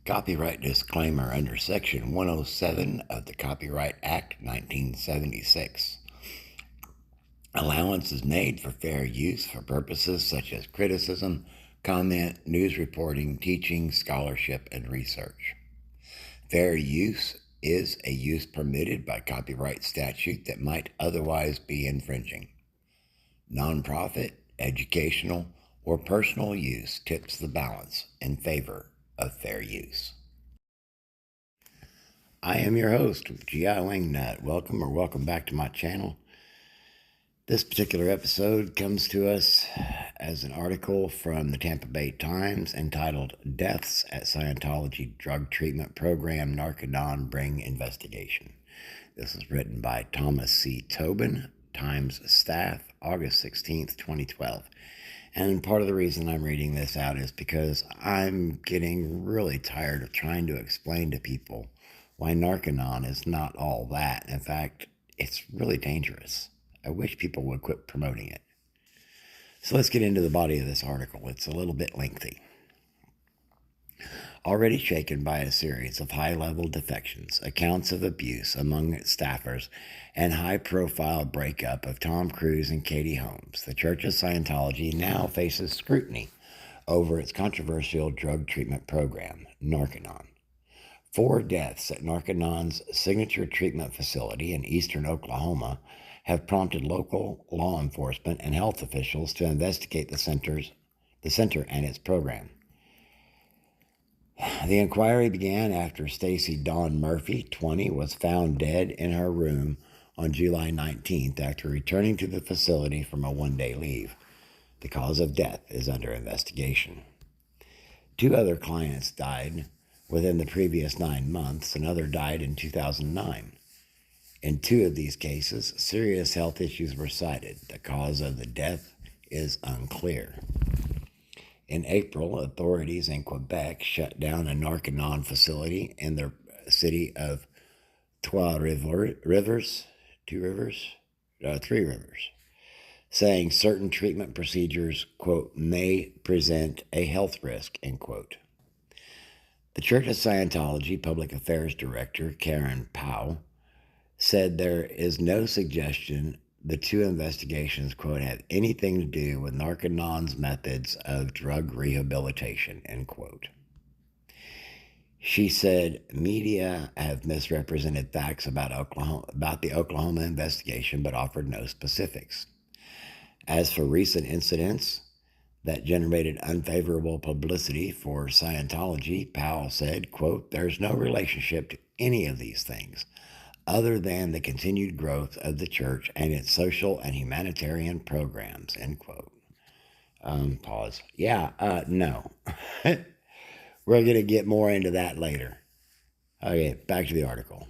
Copyright disclaimer under Section 107 of the Copyright Act 1976. Allowance is made for fair use for purposes such as criticism, comment, news reporting, teaching, scholarship, and research. Fair use is a use permitted by copyright statute that might otherwise be infringing. Nonprofit, educational, or personal use tips the balance in favor of fair use. I am your host, G.I. Wingnut. Welcome back to my channel. This particular episode comes to us as an article from the Tampa Bay Times entitled Deaths at Scientology Drug Treatment Program Narconon Bring Investigation. This is written by Thomas C. Tobin, Times staff, August 16th, 2012. And part of the reason I'm reading this out is because I'm getting really tired of trying to explain to people why Narconon is not all that. In fact, it's really dangerous. I wish people would quit promoting it. So let's get into the body of this article. It's a little bit lengthy. Already shaken by a series of high-level defections, accounts of abuse among its staffers, and high-profile breakup of Tom Cruise and Katie Holmes, the Church of Scientology now faces scrutiny over its controversial drug treatment program, Narconon. 4 deaths at Narconon's signature treatment facility in eastern Oklahoma have prompted local law enforcement and health officials to investigate the center and its program. The inquiry began after Stacy Dawn Murphy, 20, was found dead in her room on July 19th after returning to the facility from a one-day leave. The cause of death is under investigation. 2 other clients died within the previous 9 months. Another died in 2009. In 2 of these cases, serious health issues were cited. The cause of the death is unclear. In April, authorities in Quebec shut down a Narconon facility in the city of Three Rivers, saying certain treatment procedures, quote, may present a health risk, end quote. The Church of Scientology Public Affairs Director, Karen Powell, said there is no suggestion the 2 investigations, quote, have anything to do with Narconon's methods of drug rehabilitation, end quote. She said media have misrepresented facts about the Oklahoma investigation, but offered no specifics. As for recent incidents that generated unfavorable publicity for Scientology, Powell said, quote, there's no relationship to any of these things other than the continued growth of the church and its social and humanitarian programs, end quote. Pause. No. We're going to get more into that later. Okay, back to the article.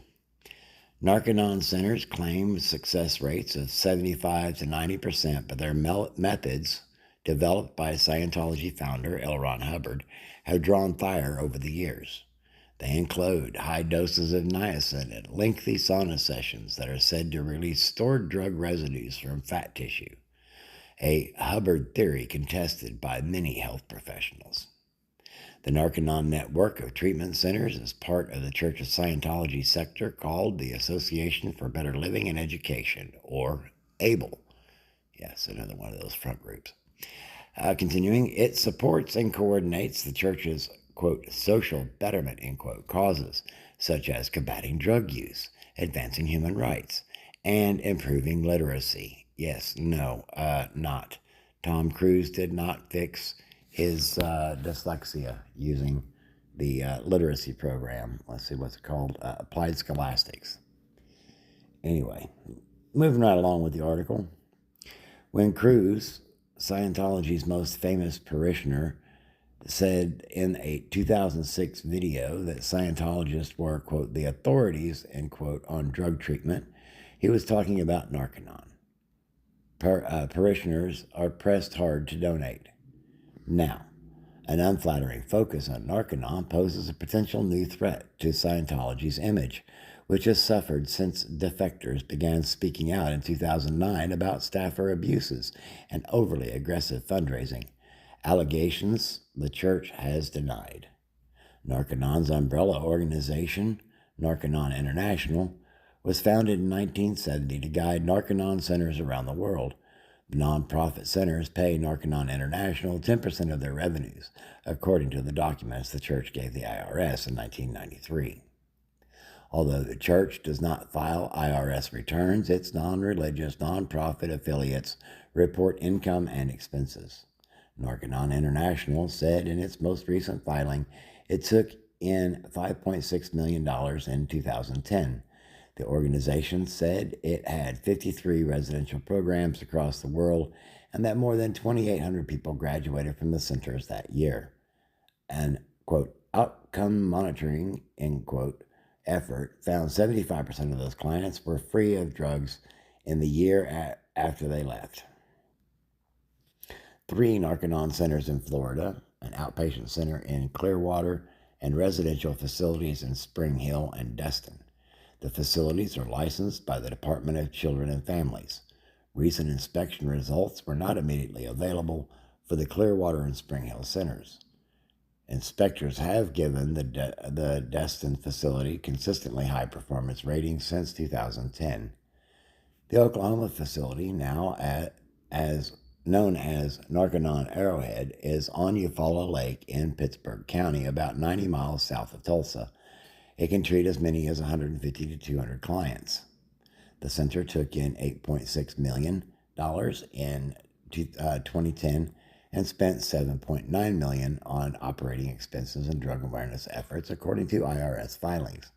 Narconon centers claim success rates of 75 to 90%, but their methods, developed by Scientology founder L. Ron Hubbard, have drawn fire over the years. They include high doses of niacin and lengthy sauna sessions that are said to release stored drug residues from fat tissue, a Hubbard theory contested by many health professionals. The Narconon network of treatment centers is part of the Church of Scientology sector called the Association for Better Living and Education, or ABLE. Yes, another one of those front groups. Continuing, it supports and coordinates the church's, quote, social betterment, end quote, causes, such as combating drug use, advancing human rights, and improving literacy. Yes, no, not. Tom Cruise did not fix his dyslexia using the literacy program. Let's see what's it called, Applied Scholastics. Anyway, moving right along with the article. When Cruise, Scientology's most famous parishioner, said in a 2006 video that Scientologists were, quote, the authorities, end quote, on drug treatment, he was talking about Narconon. Parishioners are pressed hard to donate. Now, an unflattering focus on Narconon poses a potential new threat to Scientology's image, which has suffered since defectors began speaking out in 2009 about staffer abuses and overly aggressive fundraising, allegations the church has denied. Narconon's umbrella organization, Narconon International, was founded in 1970 to guide Narconon centers around the world. The nonprofit centers pay Narconon International 10% of their revenues, according to the documents the church gave the IRS in 1993. Although the church does not file IRS returns, its non-religious, nonprofit affiliates report income and expenses. Narconon International said in its most recent filing it took in $5.6 million in 2010. The organization said it had 53 residential programs across the world and that more than 2,800 people graduated from the centers that year. An, quote, outcome monitoring, end quote, effort found 75% of those clients were free of drugs in the year after they left. 3 Narconon centers in Florida, an outpatient center in Clearwater, and residential facilities in Spring Hill and Destin. The facilities are licensed by the Department of Children and Families. Recent inspection results were not immediately available for the Clearwater and Spring Hill centers. Inspectors have given the Destin facility consistently high performance ratings since 2010. The Oklahoma facility, now known as Narconon Arrowhead, is on Eufaula Lake in Pittsburgh County, about 90 miles south of Tulsa. It can treat as many as 150 to 200 clients. The center took in $8.6 million in 2010 and spent $7.9 million on operating expenses and drug awareness efforts, according to IRS filings.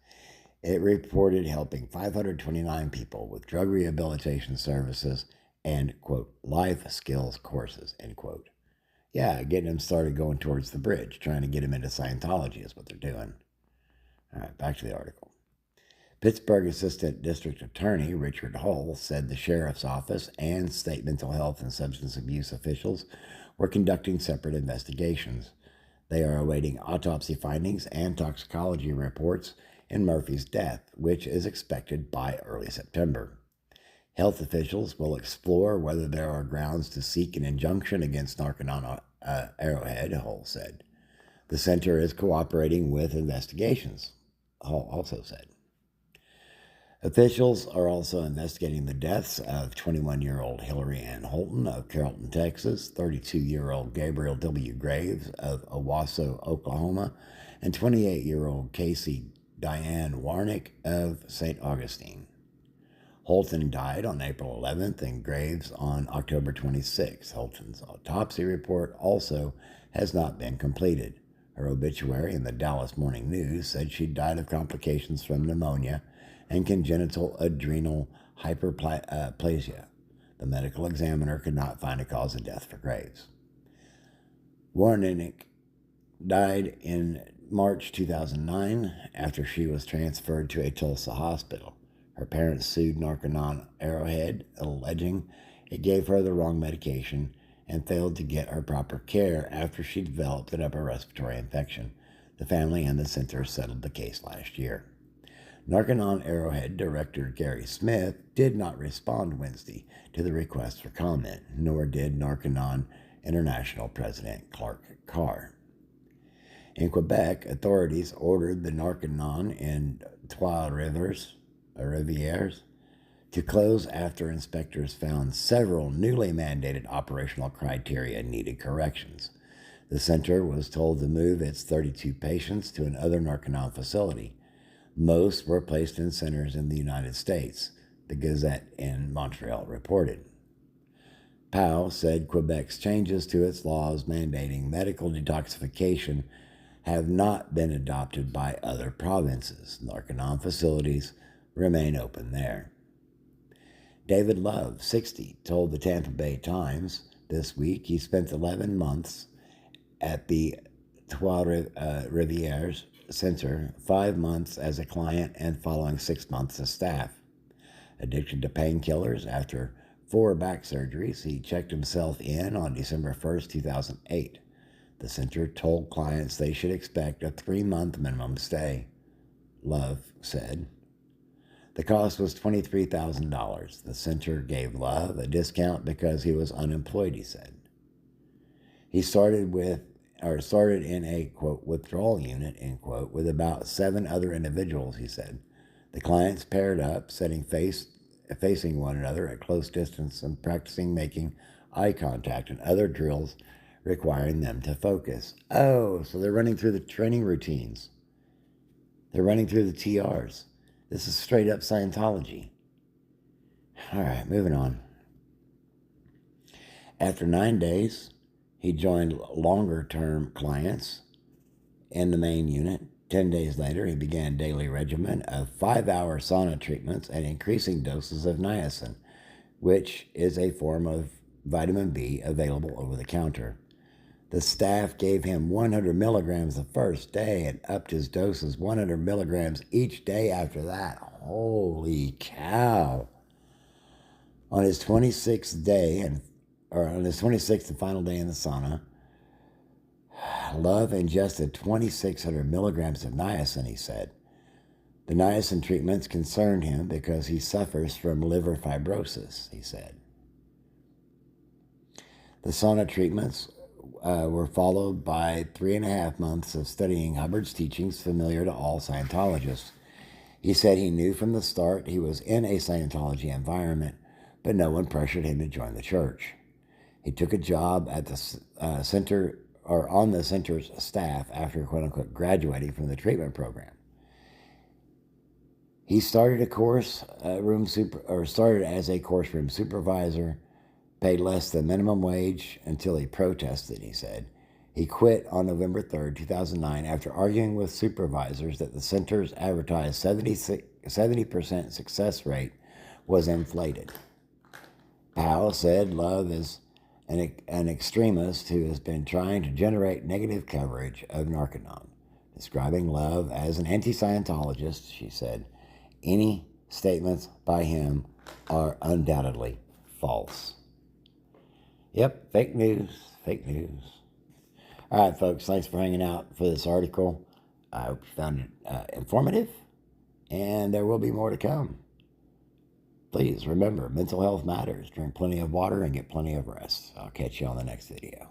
It reported helping 529 people with drug rehabilitation services and, quote, life skills courses, end quote. Yeah, getting them started going towards the bridge, trying to get them into Scientology is what they're doing. All right, back to the article. Pittsburgh Assistant District Attorney Richard Hull said the sheriff's office and state mental health and substance abuse officials were conducting separate investigations. They are awaiting autopsy findings and toxicology reports in Murphy's death, which is expected by early September. Health officials will explore whether there are grounds to seek an injunction against Narconon Arrowhead, Hull said. The center is cooperating with investigations, Hull also said. Officials are also investigating the deaths of 21-year-old Hillary Ann Holton of Carrollton, Texas, 32-year-old Gabriel W. Graves of Owasso, Oklahoma, and 28-year-old Casey Diane Warnick of St. Augustine. Holton died on April 11th and Graves on October 26th. Holton's autopsy report also has not been completed. Her obituary in the Dallas Morning News said she died of complications from pneumonia and congenital adrenal hyperplasia. The medical examiner could not find a cause of death for Graves. Warnick died in March 2009 after she was transferred to a Tulsa hospital. Her parents sued Narconon Arrowhead, alleging it gave her the wrong medication and failed to get her proper care after she developed an upper respiratory infection. The family and the center settled the case last year. Narconon Arrowhead Director Gary Smith did not respond Wednesday to the request for comment, nor did Narconon International President Clark Carr. In Quebec, authorities ordered the Narconon in Trois-Rivières to close after inspectors found several newly mandated operational criteria needed corrections. The center was told to move its 32 patients to another Narconon facility. Most were placed in centers in the United States, the Gazette in Montreal reported. Powell said Quebec's changes to its laws mandating medical detoxification have not been adopted by other provinces. Narconon facilities remain open there. David Love, 60, told the Tampa Bay Times this week he spent 11 months at the Trois-Rivières Center, 5 months as a client and following 6 months as staff. Addicted to painkillers after 4 back surgeries, he checked himself in on December 1st, 2008. The center told clients they should expect a 3-month minimum stay. Love said. The cost was $23,000. The center gave Love a discount because he was unemployed, he said. He started with started in a, quote, withdrawal unit, end quote, with about 7 other individuals, he said. The clients paired up, facing one another at close distance and practicing making eye contact and other drills requiring them to focus. Oh, so they're running through the training routines. They're running through the TRs. This is straight up Scientology. All right, moving on. After 9 days, he joined longer-term clients in the main unit. 10 days later, he began a daily regimen of 5-hour sauna treatments and increasing doses of niacin, which is a form of vitamin B available over the counter. The staff gave him 100 milligrams the first day and upped his doses 100 milligrams each day after that. Holy cow. On his 26th and final day in the sauna, Love ingested 2,600 milligrams of niacin, he said. The niacin treatments concerned him because he suffers from liver fibrosis, he said. The sauna treatments were followed by 3.5 months of studying Hubbard's teachings familiar to all Scientologists. He said he knew from the start he was in a Scientology environment, but no one pressured him to join the church. He took a job at the center or on the center's staff after, quote unquote, graduating from the treatment program. He started started as a course room supervisor, paid less than minimum wage until he protested, he said. He quit on November 3rd, 2009, after arguing with supervisors that the center's advertised 70% success rate was inflated. Powell said Love is an extremist who has been trying to generate negative coverage of Narconon. Describing Love as an anti-Scientologist, she said, any statements by him are undoubtedly false. Yep, fake news, fake news. All right, folks, thanks for hanging out for this article. I hope you found it informative, and there will be more to come. Please remember, mental health matters. Drink plenty of water and get plenty of rest. I'll catch you on the next video.